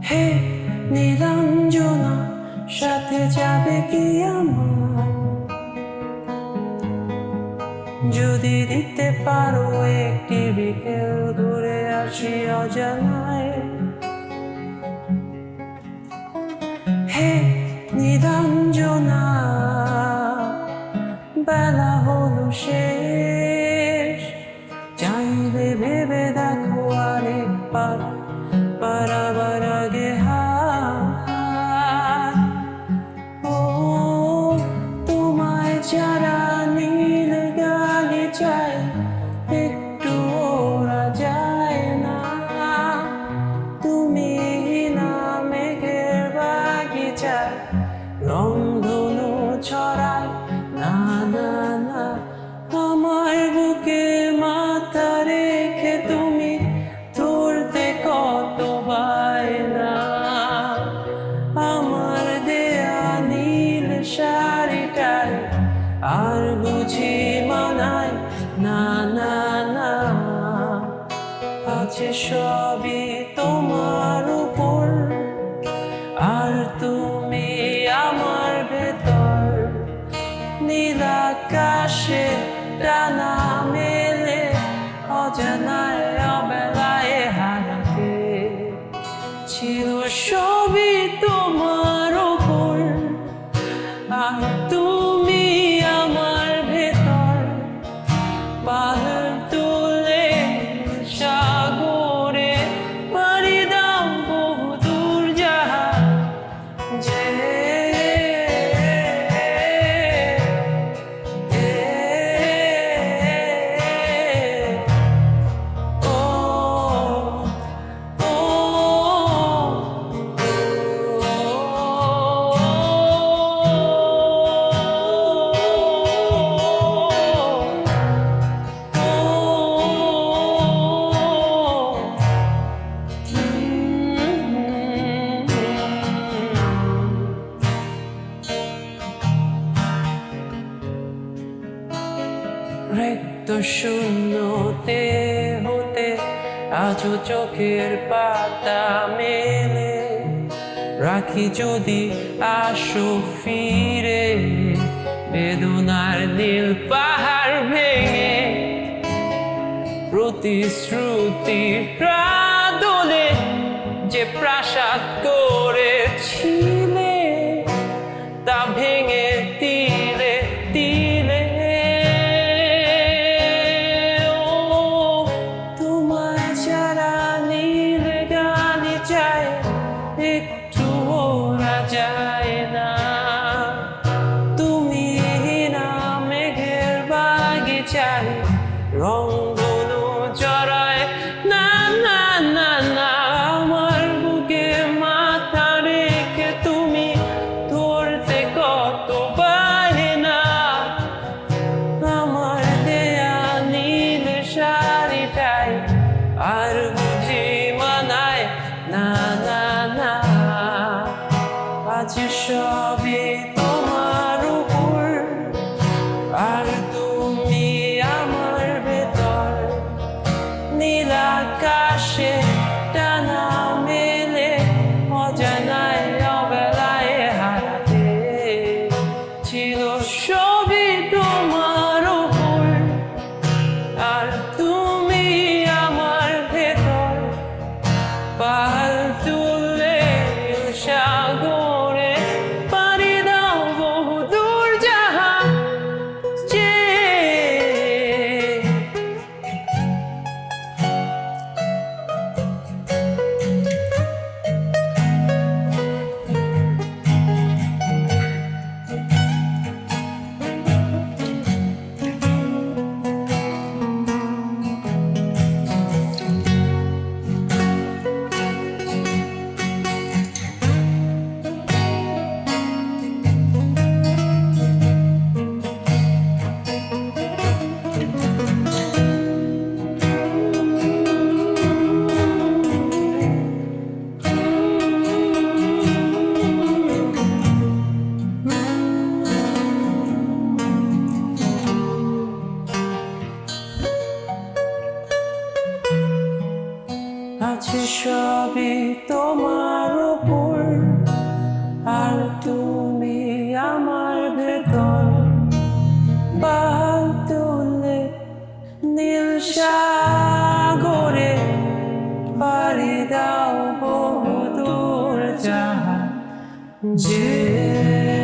হে নীলাঞ্জনা, সাথে যাবে কি আমার? যদি দিতে পারো একটি বিকেল, ঘুরে আসি অজানায়। হে নীলাঞ্জনা, বেলা হলো শেষ, চাইলে ভেবে দেখো আরেকবার, পারাবার আগে হাত। ও তোমায় যারা নীল গালি চায়, একটু ওরা যায় না। তুমি না মেঘের বাগিচায় রংধনু ছড়ায় না না না। আমার বুকে মাথা রেখে তুমি ধরতে কত বায়না। আমার দেয়া নীল শাড়িটায় আর বুঝি মানায় না না না। আছে সবই তোমার উপর, আর তুমি আমার ভেতর। নীল আকাশে ডানা মেলে অজানায় অবেলায় হারাতে, ছিল সবই তোমার উপর, আর তুমি আমার ভেতর। পাহাড় তুলে সাগরে পাড়ি দাও বহুদূর জাহাজ। রিক্ত শূন্যতে হতে আজও চোখের পাতা মেলে রাখি, যদি আসো ফিরে বেদনার নীল পাহাড় ভেঙে। প্রতিশ্রুতি প্রাদলে যে প্রাসাদ করেছিলে, তা ভেঙে তিলে তিলে। তোমায় যারা নীল গালি চায়, একটু ওরা যায় না। তুমি না মেঘের বাগিচায় রংধনু জড়ায় না না না না। আমার বুকে মাথা রেখে তুমি ধরতে কত বায়না। আমার দেয়া নীল শাড়িটাই আর বুঝি মানায় না না না। আজ সবই তোমার উপর, আর তুমি আমার ভেতর। নীল আকাশে ডানা মেলে অজানায় অবেলায় হারাতে, ছিল সবই তোমার উপর, আর তুমি আমার ভেতর। পাল তুলে সাগরে পাড়ি দাও যে